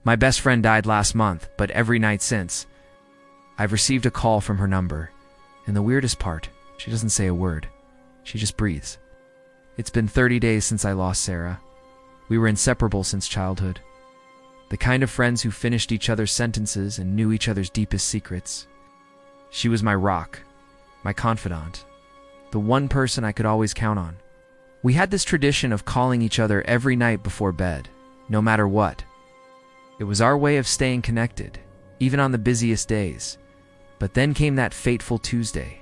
My best friend died last month, but every night since, I've received a call from her number. And the weirdest part, she doesn't say a word. She just breathes. It's been 30 days since I lost Sarah. We were inseparable since childhood. The kind of friends who finished each other's sentences and knew each other's deepest secrets. She was my rock, my confidant, the one person I could always count on. We had this tradition of calling each other every night before bed, no matter what. It was our way of staying connected, even on the busiest days. But then came that fateful Tuesday.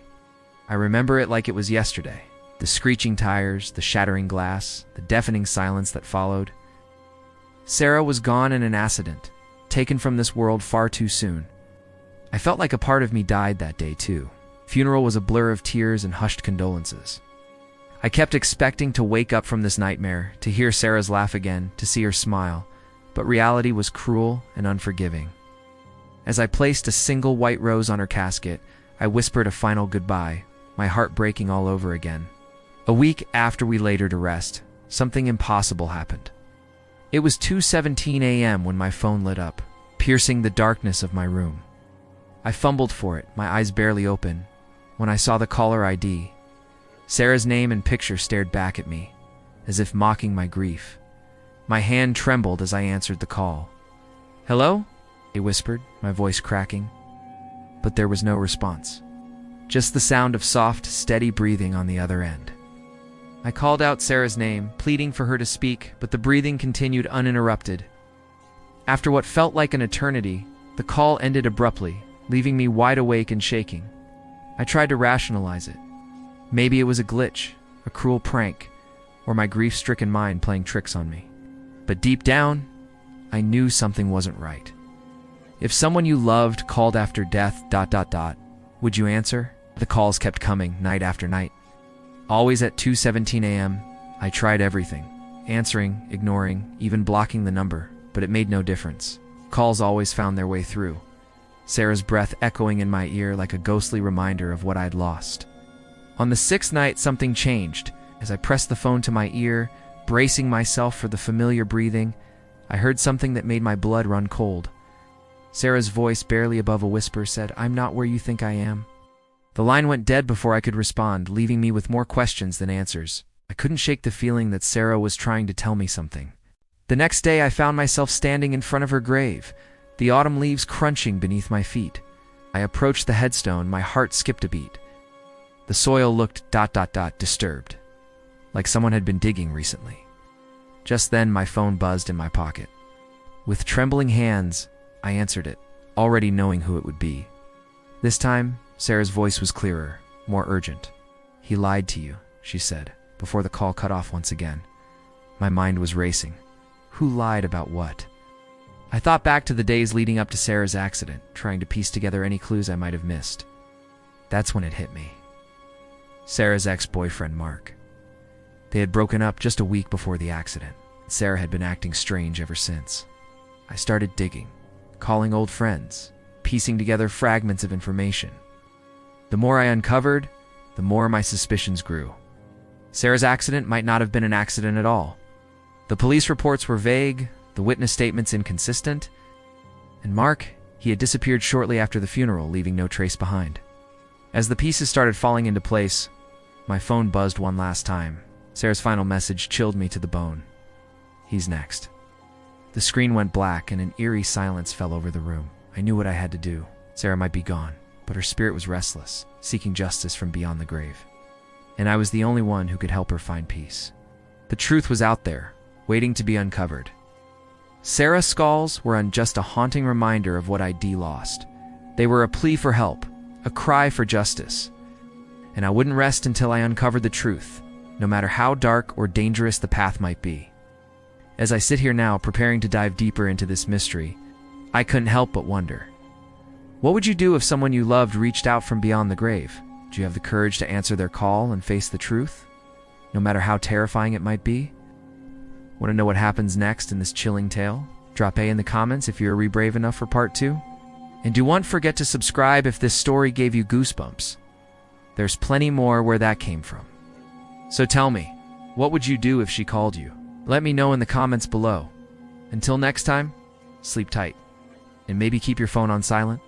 I remember it like it was yesterday. The screeching tires, the shattering glass, the deafening silence that followed. Sarah was gone in an accident, taken from this world far too soon. I felt like a part of me died that day too. Funeral was a blur of tears and hushed condolences. I kept expecting to wake up from this nightmare, to hear Sarah's laugh again, to see her smile, but reality was cruel and unforgiving. As I placed a single white rose on her casket, I whispered a final goodbye, my heart breaking all over again. A week after we laid her to rest, something impossible happened. It was 2:17 a.m. when my phone lit up, piercing the darkness of my room. I fumbled for it, my eyes barely open, when I saw the caller ID. Sarah's name and picture stared back at me, as if mocking my grief. My hand trembled as I answered the call. "Hello?" I whispered, my voice cracking. But there was no response. Just the sound of soft, steady breathing on the other end. I called out Sarah's name, pleading for her to speak, but the breathing continued uninterrupted. After what felt like an eternity, the call ended abruptly, leaving me wide awake and shaking. I tried to rationalize it. Maybe it was a glitch, a cruel prank, or my grief-stricken mind playing tricks on me. But deep down, I knew something wasn't right. If someone you loved called after death, would you answer? The calls kept coming, night after night. Always at 2:17 a.m., I tried everything. Answering, ignoring, even blocking the number, but it made no difference. Calls always found their way through. Sarah's breath echoing in my ear like a ghostly reminder of what I'd lost. On the sixth night, something changed. As I pressed the phone to my ear, bracing myself for the familiar breathing, I heard something that made my blood run cold. Sarah's voice, barely above a whisper, said, "I'm not where you think I am." The line went dead before I could respond, leaving me with more questions than answers. I couldn't shake the feeling that Sarah was trying to tell me something. The next day, I found myself standing in front of her grave, the autumn leaves crunching beneath my feet. I approached the headstone, my heart skipped a beat. The soil looked disturbed, like someone had been digging recently. Just then, my phone buzzed in my pocket. With trembling hands, I answered it, already knowing who it would be. This time, Sarah's voice was clearer, more urgent. "He lied to you," she said, before the call cut off once again. My mind was racing. Who lied about what? I thought back to the days leading up to Sarah's accident, trying to piece together any clues I might have missed. That's when it hit me. Sarah's ex-boyfriend, Mark. They had broken up just a week before the accident. Sarah had been acting strange ever since. I started digging, calling old friends, piecing together fragments of information. The more I uncovered, the more my suspicions grew. Sarah's accident might not have been an accident at all. The police reports were vague, the witness statements inconsistent, and Mark, he had disappeared shortly after the funeral, leaving no trace behind. As the pieces started falling into place, my phone buzzed one last time. Sarah's final message chilled me to the bone. "He's next." The screen went black and an eerie silence fell over the room. I knew what I had to do. Sarah might be gone, but her spirit was restless, seeking justice from beyond the grave. And I was the only one who could help her find peace. The truth was out there, waiting to be uncovered. Sarah's skulls were just a haunting reminder of what I'd lost. They were a plea for help, a cry for justice. And I wouldn't rest until I uncovered the truth, no matter how dark or dangerous the path might be. As I sit here now, preparing to dive deeper into this mystery, I couldn't help but wonder. What would you do if someone you loved reached out from beyond the grave? Do you have the courage to answer their call and face the truth, no matter how terrifying it might be? Want to know what happens next in this chilling tale? Drop A in the comments if you're brave enough for part 2. And don't forget to subscribe if this story gave you goosebumps. There's plenty more where that came from. So tell me, what would you do if she called you? Let me know in the comments below. Until next time, sleep tight, and maybe keep your phone on silent.